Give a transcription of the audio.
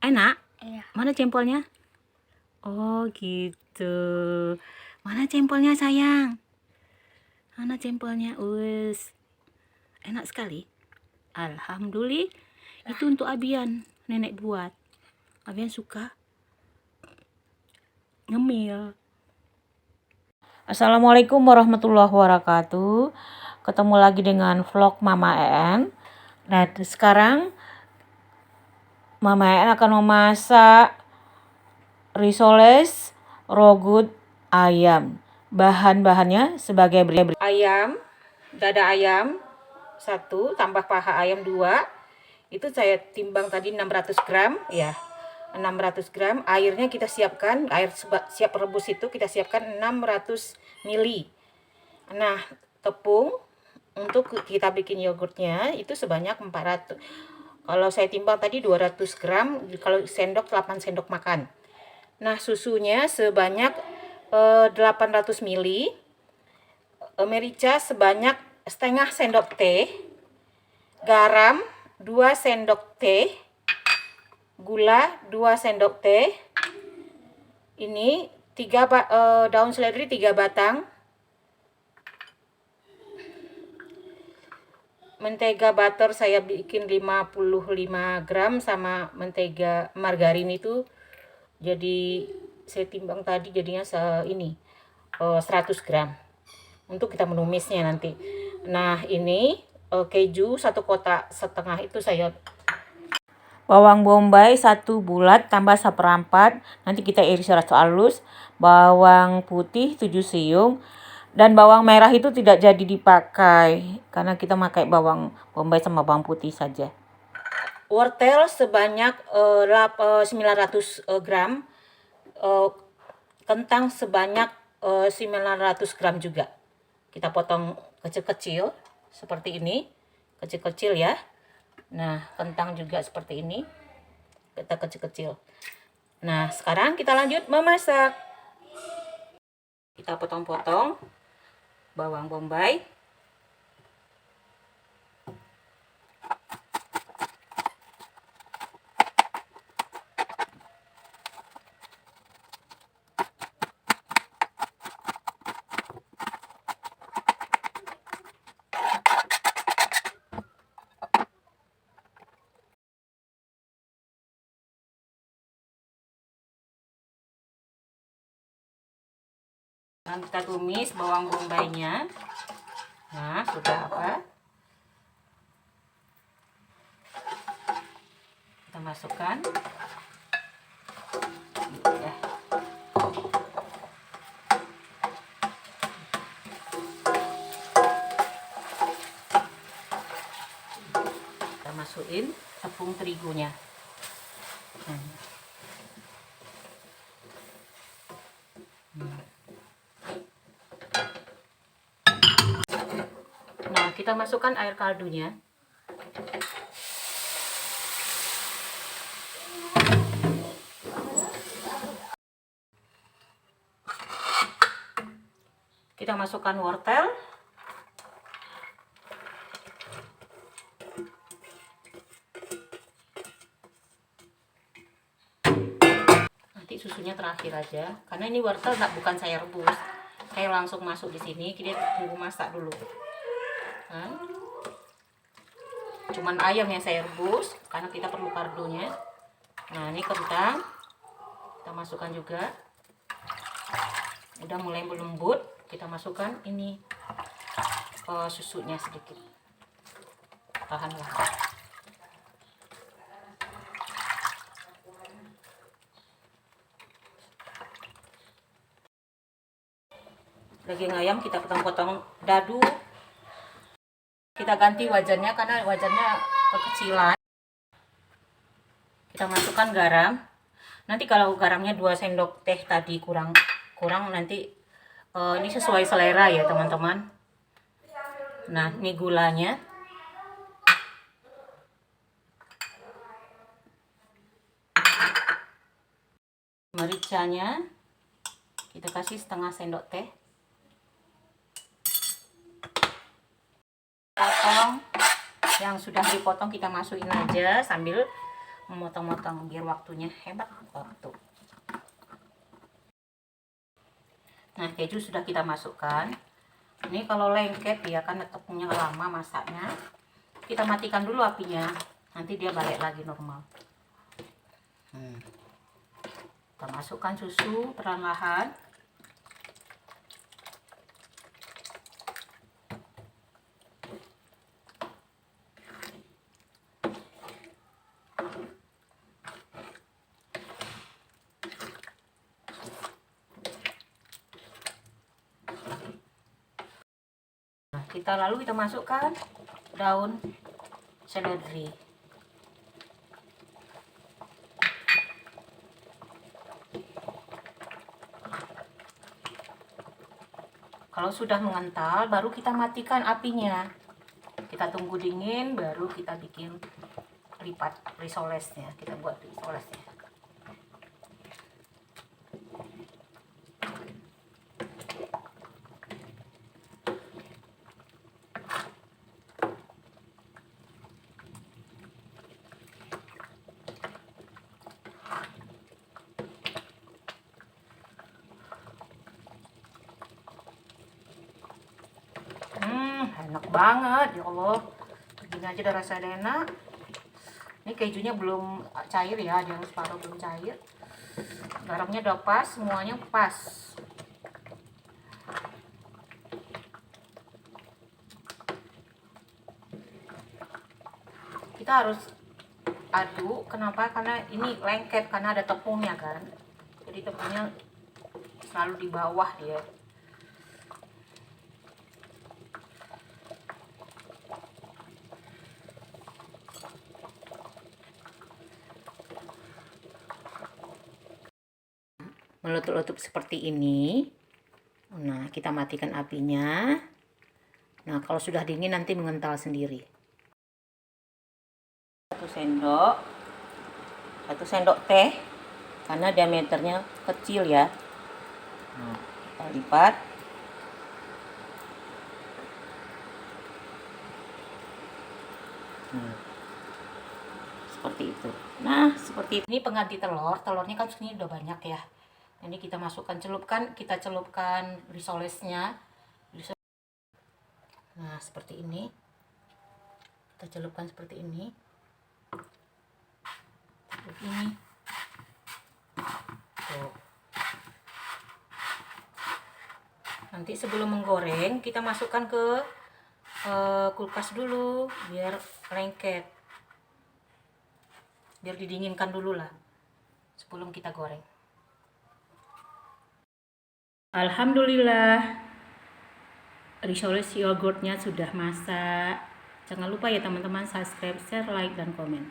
Enak? Iya. Mana jempolnya? Oh gitu. Mana jempolnya sayang? Mana jempolnya? Us. Enak sekali. Alhamdulillah. Itu untuk Abian. Nenek buat. Abian suka ngemil. Assalamualaikum warahmatullahi wabarakatuh. Ketemu lagi dengan vlog Mama En. Nah sekarang Mama En akan memasak risoles rogut ayam. Bahan-bahannya sebagai berikut. Ayam, dada ayam 1, tambah paha ayam 2. Itu saya timbang tadi 600 gram ya. 600 gram. Airnya kita siapkan, air siap rebus itu kita siapkan 600 ml. Nah, tepung untuk kita bikin yogurtnya itu sebanyak 400. Kalau saya timbang tadi 200 gram, kalau sendok 8 sendok makan. Nah, susunya sebanyak 800 ml. Merica sebanyak setengah sendok teh. Garam 2 sendok teh. Gula 2 sendok teh. Ini daun seledri 3 batang. Mentega butter saya bikin 55 gram sama mentega margarin itu. Jadi saya timbang tadi jadinya 100 gram. Untuk kita menumisnya nanti. Nah, ini keju 1,5 kotak itu saya. Bawang bombay 1 bulat tambah 1/4. Nanti kita iris rata halus. Bawang putih 7 siung. Dan bawang merah itu tidak jadi dipakai karena kita pakai bawang bombay sama bawang putih saja. Wortel sebanyak 900 gram. Kentang sebanyak 900 gram juga. Kita potong kecil-kecil seperti ini. Kecil-kecil ya. Nah, kentang juga seperti ini. Kita kecil-kecil. Nah, sekarang kita lanjut memasak. Kita potong-potong bawang bombay. Nah, kita tumis bawang bombaynya. Nah, sudah apa? Kita masukkan. Ya. Kita masukin tepung terigunya. Nah, kita masukkan air kaldunya. Kita masukkan wortel. Nanti susunya terakhir aja, karena ini wortel bukan saya rebus. Saya langsung masuk di sini, kita tunggu masak dulu. Nah, cuman ayam yang saya rebus karena kita perlu kaldunya. Nah, ini kentang kita masukkan juga. Udah mulai melembut, kita masukkan ini susunya sedikit. Tahanlah. Daging ayam kita potong-potong dadu. Kita ganti wajannya karena wajannya kekecilan. Kita masukkan garam. Nanti kalau garamnya 2 sendok teh tadi kurang nanti ini sesuai selera ya teman-teman. Nah, ini gulanya. Mericanya kita kasih setengah sendok teh. Potong yang sudah dipotong kita masukin aja sambil memotong-motong biar waktunya hemat waktu. Nah, keju sudah kita masukkan. Ini kalau lengket ya karena tepungnya lama masaknya, kita matikan dulu apinya, nanti dia balik lagi normal. Kita masukkan susu perlahan-lahan. Lalu kita masukkan daun seledri. Kalau sudah mengental, baru kita matikan apinya. Kita tunggu dingin, baru kita bikin lipat risolesnya. Kita buat risolesnya. Enak banget, ya Allah. Begini aja udah rasa enak. Ini kejunya belum cair ya, ada yang separuh belum cair. Garamnya udah pas, semuanya pas. Kita harus aduk, kenapa? Karena ini lengket, karena ada tepungnya kan. Jadi tepungnya selalu di bawah dia. Meletup-letup seperti ini. Nah, kita matikan apinya. Nah, kalau sudah dingin nanti mengental sendiri. 1 sendok teh, karena diameternya kecil ya. Nah, kita lipat. Seperti itu. Nah, seperti ini pengganti telur. Telurnya kan sini udah banyak ya. Ini kita masukkan, kita celupkan risolesnya. Nah, seperti ini. Kita celupkan seperti ini. Seperti ini. Tuh. Nanti sebelum menggoreng, kita masukkan ke kulkas dulu biar lengket. Biar didinginkan dulu lah sebelum kita goreng. Alhamdulillah, risoles yogurtnya sudah masak. Jangan lupa ya teman-teman, subscribe, share, like, dan komen.